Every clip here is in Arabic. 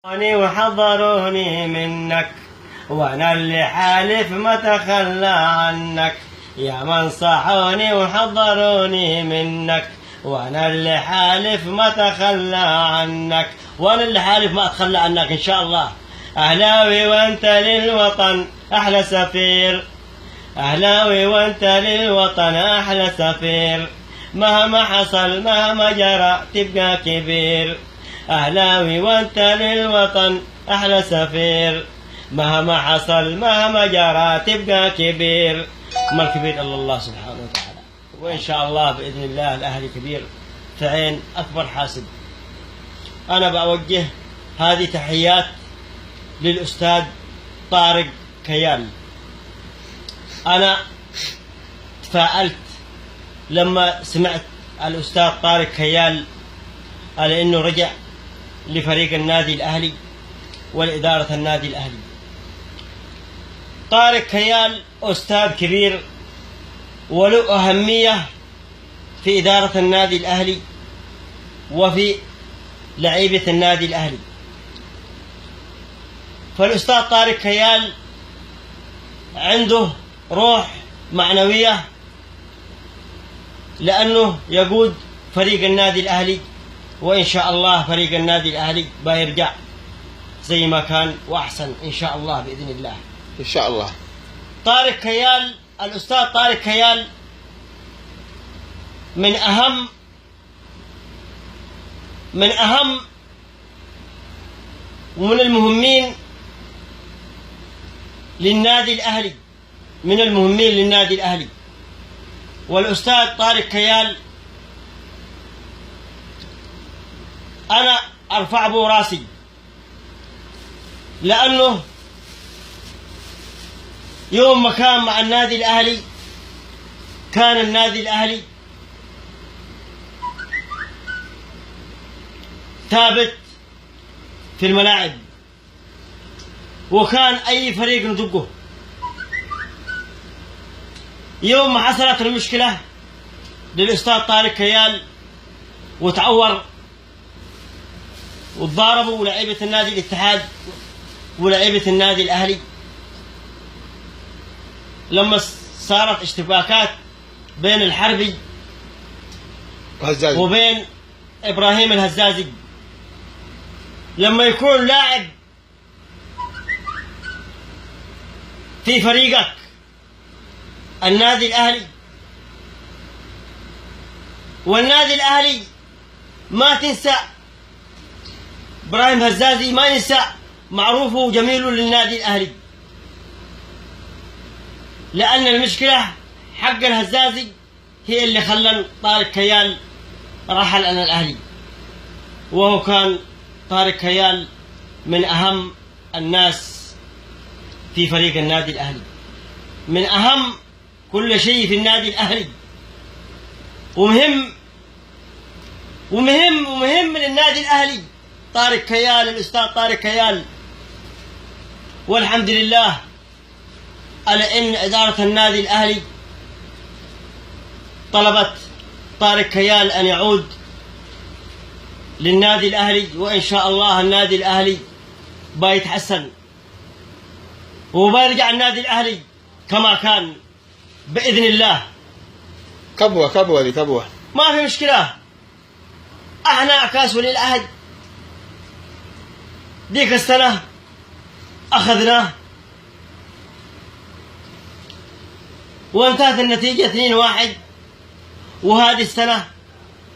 وحضروني منك وانا اللي حالف ما تخلى عنك، يا من صحوني وحضروني منك وانا اللي حالف ما تخلى عنك، وانا اللي حالف ما اتخلى عنك ان شاء الله. اهلاوي وانت للوطن احلى سفير، اهلاوي وانت للوطن احلى سفير، مهما حصل مهما جرى تبقى كبير. أهلاوي وأنت للوطن أحلى سفير، مهما حصل مهما جرى تبقى كبير. ما الكبير إلا الله سبحانه وتعالى، وإن شاء الله بإذن الله الأهلي كبير في عين أكبر حاسد. أنا بأوجه هذه تحيات للأستاذ طارق كيال. أنا تفاءلت لما سمعت الأستاذ طارق كيال على أنه رجع لفريق النادي الأهلي والإدارة النادي الأهلي. طارق كيال أستاذ كبير وله أهمية في إدارة النادي الأهلي وفي لعيبة النادي الأهلي. فالأستاذ طارق كيال عنده روح معنوية لأنه يقود فريق النادي الأهلي، وإن شاء الله فريق النادي الأهلي بيرجع زي ما كان وأحسن إن شاء الله بإذن الله. إن شاء الله. طارق كيال، الأستاذ طارق كيال من أهم ومن المهمين للنادي الأهلي، من المهمين للنادي الأهلي. والأستاذ طارق كيال أنا أرفع به راسي، لأنه يوم ما كان مع النادي الأهلي كان النادي الأهلي ثابت في الملاعب، وكان أي فريق ندقه. يوم ما حصلت المشكلة للأستاذ طارق كيال وتعور وتضاربوا لعيبة النادي الاتحاد ولعيبة النادي الأهلي، لما صارت اشتباكات بين الحربي وبين إبراهيم الهزازي، لما يكون لاعب في فريقك النادي الأهلي والنادي الأهلي ما تنسى إبراهيم هزازي، ما ينسى معروفه وجميله للنادي الأهلي، لأن المشكلة حق الهزازي هي اللي خلى طارق كيال رحل عن الأهلي. وهو كان طارق كيال من أهم الناس في فريق النادي الأهلي، من أهم كل شيء في النادي الأهلي، ومهم للنادي الأهلي طارق كيال، الأستاذ طارق كيال. والحمد لله على أن إدارة النادي الأهلي طلبت طارق كيال أن يعود للنادي الأهلي، وإن شاء الله النادي الأهلي بيتحسن وبيرجع النادي الأهلي كما كان بإذن الله. كبوة ما في مشكلة. احنا كاس ولي العهد ديك السنة أخذناه وانتهت النتيجة 2-1، وهذه السنة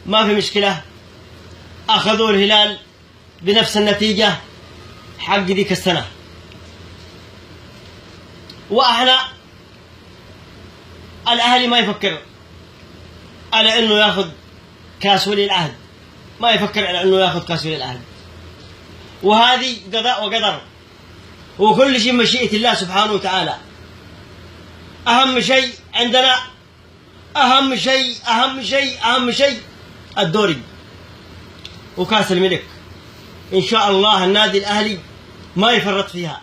ما في مشكلة أخذوا الهلال بنفس النتيجة حق ديك السنة. وإحنا الأهلي ما يفكر على إنه ياخذ كاس ولي العهد، ما يفكر على إنه ياخذ كاس ولي العهد، وهذه قضاء وقدر، وكل شيء مشيئة الله سبحانه وتعالى. أهم شيء عندنا، أهم شيء الدوري وكاس الملك. إن شاء الله النادي الأهلي ما يفرط فيها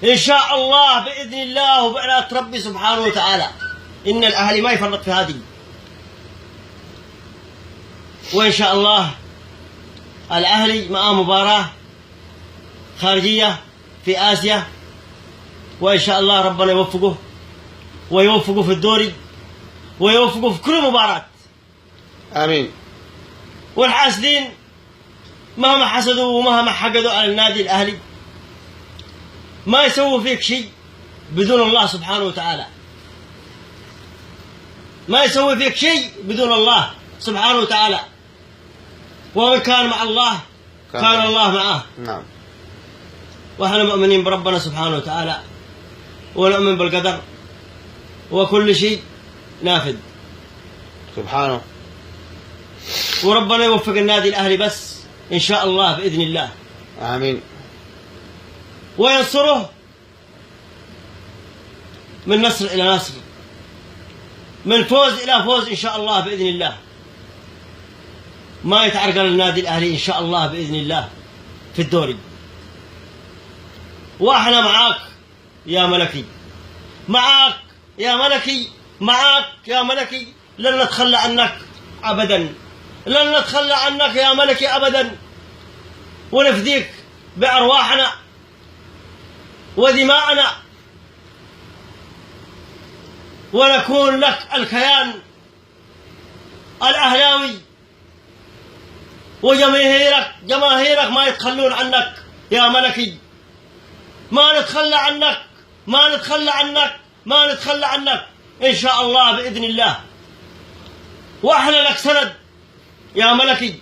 إن شاء الله بإذن الله وبعناية ربي سبحانه وتعالى. إن الأهلي ما يفرط في هذه، وإن شاء الله الأهلي معاه مباراة خارجية في آسيا، وإن شاء الله ربنا يوفقه ويوفقه في الدوري ويوفقه في كل مباراة. آمين. والحاسدين مهما حسدوا ومهما حقدوا على النادي الأهلي ما يسووا فيك شيء بدون الله سبحانه وتعالى، ما يسوي فيك شيء بدون الله سبحانه وتعالى، ومن كان مع الله كان الله معه. نعم. وإحنا مؤمنين بربنا سبحانه وتعالى ونؤمن بالقدر وكل شيء نافذ سبحانه. وربنا يوفق النادي الأهلي بس إن شاء الله بإذن الله. آمين. وينصره من نصر إلى نصر، من فوز إلى فوز إن شاء الله بإذن الله. ما يتعرقل النادي الأهلي إن شاء الله بإذن الله في الدوري. وإحنا معاك يا ملكي، معاك يا ملكي، معاك يا ملكي، لن نتخلى عنك أبدا، لن نتخلى عنك يا ملكي أبدا، ونفديك بأرواحنا ودماءنا، ونكون لك الكيان الأهلاوي، وجماهيرك ما يتخلون عنك يا ملكي، ما نتخلى عنك، ما نتخلى عنك، ما نتخلى عنك إن شاء الله بإذن الله. وإحنا لك سند يا ملكي،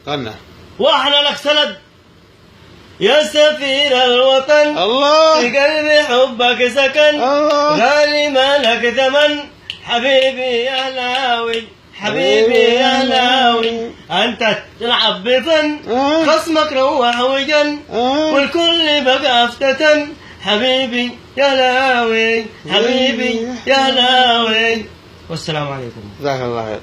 غنى. وإحنا لك سند يا سفير الوطن، الله في قلبي حبك سكن، غالي ما لك ثمن، حبيبي يا هلاوي، حبيبي يا هلاوي، أنت تلعب بفن، خصمك روح وجن، والكل بقى افتتن، حبيبي يا هلاوي، حبيبي يا هلاوي. والسلام عليكم. جزاك الله خير.